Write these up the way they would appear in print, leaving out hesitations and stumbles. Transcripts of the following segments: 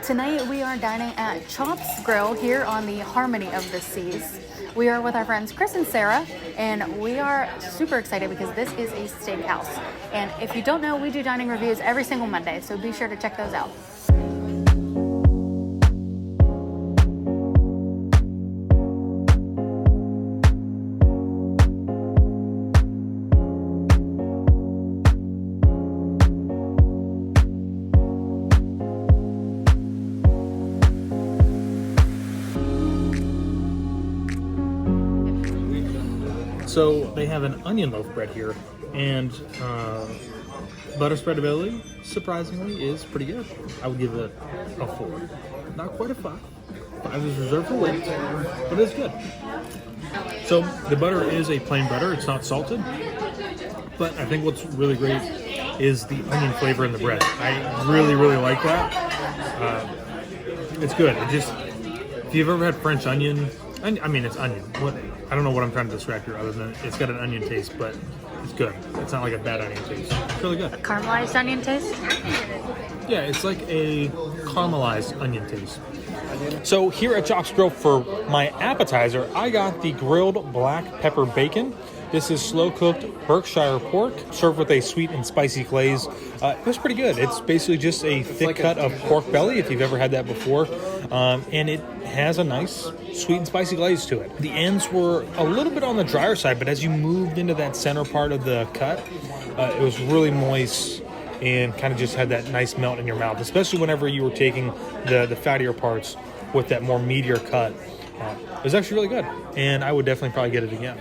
Tonight we are dining at Chops Grill here on the Harmony of the Seas. We are with our friends Chris and Sarah, and we are super excited because this is a steakhouse. And if you don't know, we do dining reviews every single Monday, so be sure to check those out. So they have an onion loaf bread here, and butter spreadability, surprisingly, is pretty good. I would give it a 4. Not quite a 5. 5 is reserved for late, but it's good. So the butter is a plain butter. It's not salted. But I think what's really great is the onion flavor in the bread. I really, really like that. It's good. It just, if you've ever had French onion, I mean, it's onion. I don't know what I'm trying to describe here other than it's got an onion taste, but it's good. It's not like a bad onion taste. It's really good. Caramelized onion taste? Yeah, it's like a caramelized onion taste. So here at Chops Grill for my appetizer, I got the grilled black pepper bacon. This is slow-cooked Berkshire pork, served with a sweet and spicy glaze. It was pretty good. It's basically just a thick cut of pork belly, if you've ever had that before. And it has a nice sweet and spicy glaze to it. The ends were a little bit on the drier side, but as you moved into that center part of the cut, it was really moist and kind of just had that nice melt in your mouth, especially whenever you were taking the fattier parts with that more meatier cut. It was actually really good, and I would definitely probably get it again.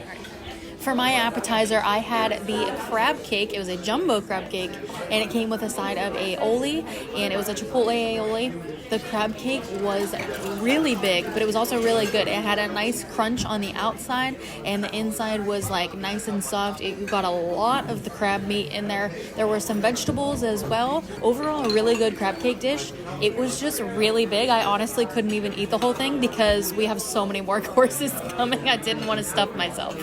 For my appetizer, I had the crab cake. It was a jumbo crab cake, and it came with a side of aioli, and it was a chipotle aioli. The crab cake was really big, but it was also really good. It had a nice crunch on the outside, and the inside was like nice and soft. You got a lot of the crab meat in there. There were some vegetables as well. Overall, a really good crab cake dish. It was just really big. I honestly couldn't even eat the whole thing because we have so many more courses coming. I didn't want to stuff myself.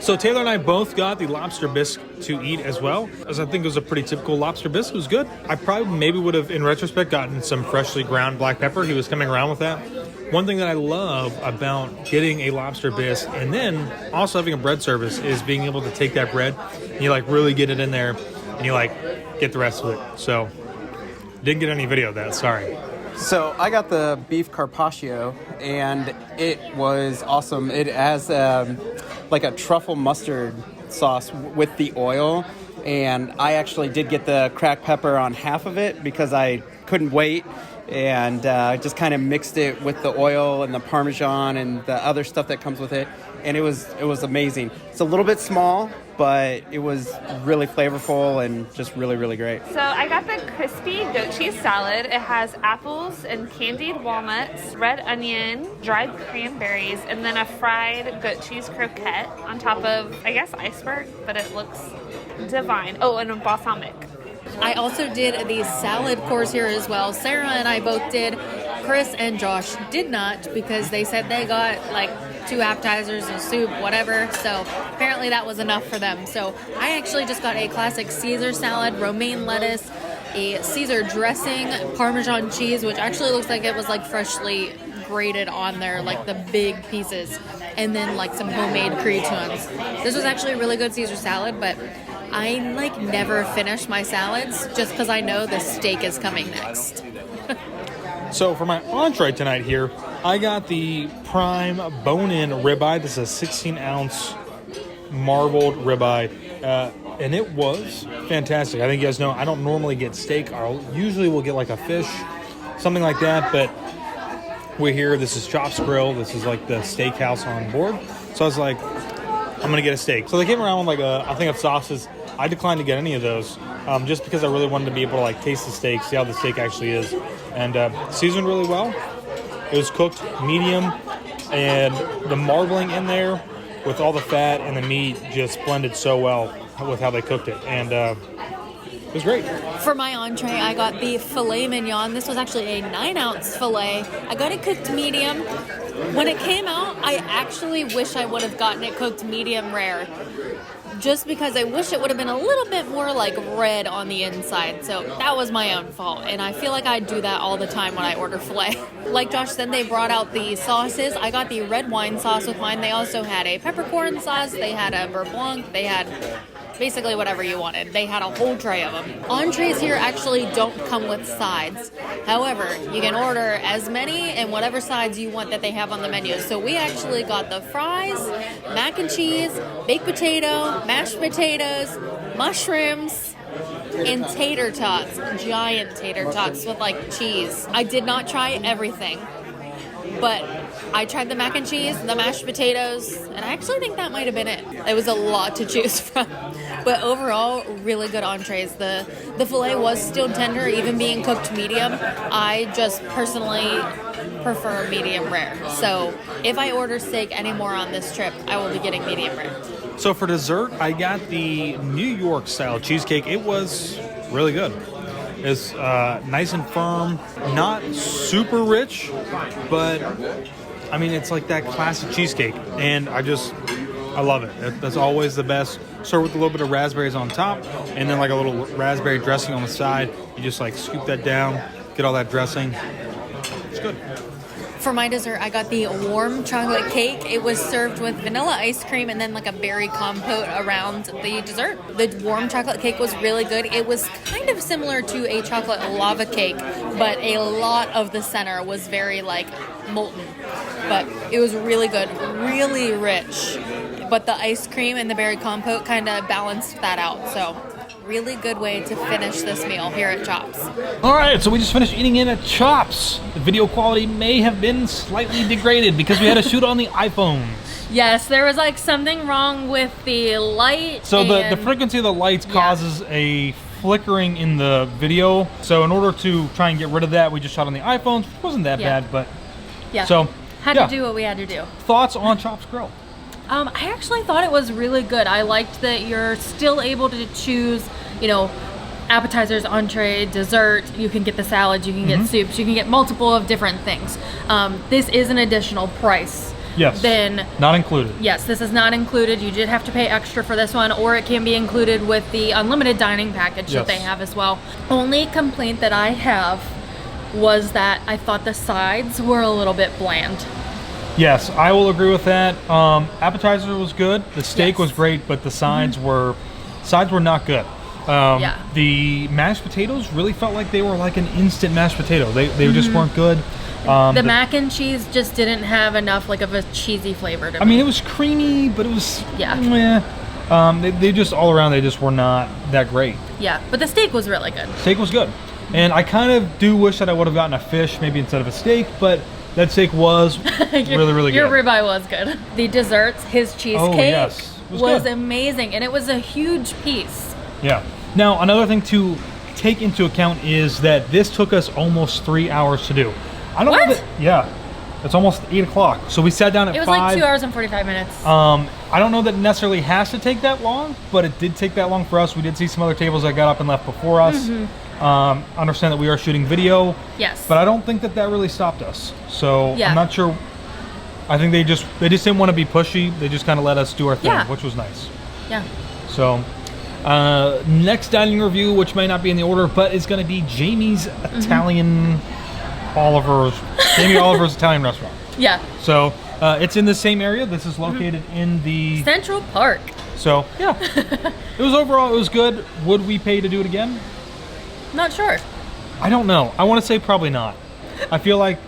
So Taylor and I both got the Lobster Bisque to eat as well, as I think it was a pretty typical Lobster Bisque. It was good. I probably maybe would have, in retrospect, gotten some freshly ground black pepper. He was coming around with that. One thing that I love about getting a Lobster Bisque and then also having a bread service is being able to take that bread and you like really get it in there and you like get the rest of it. So didn't get any video of that, sorry. So I got the beef Carpaccio, and it was awesome. It has like a truffle mustard sauce with the oil, and I actually did get the cracked pepper on half of it because I couldn't wait, and just kind of mixed it with the oil and the Parmesan and the other stuff that comes with it, and it was amazing. It's a little bit small, but it was really flavorful and just really, really great. So I got the crispy goat cheese salad. It has apples and candied walnuts, red onion, dried cranberries, and then a fried goat cheese croquette on top of, I guess, iceberg, but it looks divine. Oh, and a balsamic. I also did the salad course here as well. Sarah and I both did. Chris and Josh did not because they said they got like 2 appetizers and soup, whatever. So apparently that was enough for them. So I actually just got a classic Caesar salad, romaine lettuce, a Caesar dressing, Parmesan cheese, which actually looks like it was like freshly grated on there, like the big pieces, and then like some homemade croutons. This was actually a really good Caesar salad, but I like never finish my salads just because I know the steak is coming next. So for my entree tonight here, I got the prime bone-in ribeye. This is a 16-ounce marbled ribeye, and it was fantastic. I think you guys know I don't normally get steak. I usually will get like a fish, something like that, but we're here. This is Chops Grill. This is like the steakhouse on board. So I was like, I'm going to get a steak. So they came around with like a thing of sauces. I declined to get any of those just because I really wanted to be able to like taste the steak, see how the steak actually is. And seasoned really well. It was cooked medium, and the marbling in there with all the fat and the meat just blended so well with how they cooked it. And it was great. For my entree, I got the filet mignon. This was actually a 9-ounce filet. I got it cooked medium. When it came out, I actually wish I would have gotten it cooked medium rare. just because I wish it would have been a little bit more like red on the inside. So that was my own fault. And I feel like I do that all the time when I order filet. Like Josh said, they brought out the sauces. I got the red wine sauce with mine. They also had a peppercorn sauce. They had a beurre blanc. They had basically whatever you wanted. They had a whole tray of them. Entrees here actually don't come with sides. However, you can order as many and whatever sides you want that they have on the menu. So we actually got the fries, mac and cheese, baked potato, mashed potatoes, mushrooms, and tater tots. Giant tater tots with like cheese. I did not try everything, but I tried the mac and cheese, the mashed potatoes, and I actually think that might have been it. It was a lot to choose from. But overall, really good entrees. The filet was still tender, even being cooked medium. I just personally prefer medium rare. So if I order steak anymore on this trip, I will be getting medium rare. So for dessert, I got the New York style cheesecake. It was really good. It's nice and firm, not super rich, but I mean, it's like that classic cheesecake, and I love it. That's always the best. Serve with a little bit of raspberries on top, and then like a little raspberry dressing on the side. You just like scoop that down, get all that dressing. It's good. For my dessert, I got the warm chocolate cake. It was served with vanilla ice cream and then like a berry compote around the dessert. The warm chocolate cake was really good. It was kind of similar to a chocolate lava cake, but a lot of the center was very like molten. But it was really good, really rich. But the ice cream and the berry compote kind of balanced that out. So really good way to finish this meal here at Chops. All right, so we just finished eating in at Chops. The video quality may have been slightly degraded because we had to shoot on the iPhones. Yes, there was like something wrong with the light. So the frequency of the lights causes a flickering in the video. So in order to try and get rid of that, we just shot on the iPhones. It wasn't that bad, but so had to do what we had to do. Thoughts on Chops Grill? I actually thought it was really good. I liked that you're still able to choose, appetizers, entree, dessert. You can get the salads, you can get soups, you can get multiple of different things. This is an additional price. Yes. Then not included. Yes, this is not included. You did have to pay extra for this one, or it can be included with the unlimited dining package that they have as well. Only complaint that I have was that I thought the sides were a little bit bland. Yes, I will agree with that. Appetizer was good. The steak was great, but the sides were not good. The mashed potatoes really felt like they were like an instant mashed potato. They just weren't good. The mac and cheese just didn't have enough like of a cheesy flavor to me. I mean, it was creamy, but it was they just all around they just were not that great. Yeah, but the steak was really good. Steak was good, and I kind of do wish that I would have gotten a fish maybe instead of a steak, but that steak was really good. Your ribeye was good. The desserts, his cheesecake was amazing, and it was a huge piece. Yeah. Now, another thing to take into account is that this took us almost 3 hours to do. I don't know that, it's almost 8 o'clock. So we sat down at 5. It was like 2 hours and 45 minutes. I don't know that it necessarily has to take that long, but it did take that long for us. We did see some other tables that got up and left before us. Understand that we are shooting video. Yes. But I don't think that really stopped us. So I'm not sure. I think they just didn't want to be pushy. They just kind of let us do our thing, which was nice. Yeah. So next dining review, which may not be in the order, but is going to be Jamie Oliver's Italian restaurant. Yeah. So it's in the same area. This is located in the Central Park. So it was good. Would we pay to do it again? Not sure. I don't know. I want to say probably not. I feel like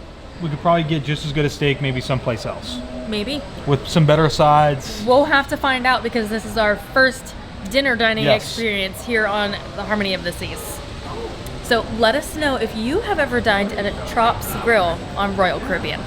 we could probably get just as good a steak maybe someplace else. Maybe. With some better sides. We'll have to find out because this is our first dinner dining experience here on the Harmony of the Seas. So let us know if you have ever dined at a Chops Grill on Royal Caribbean.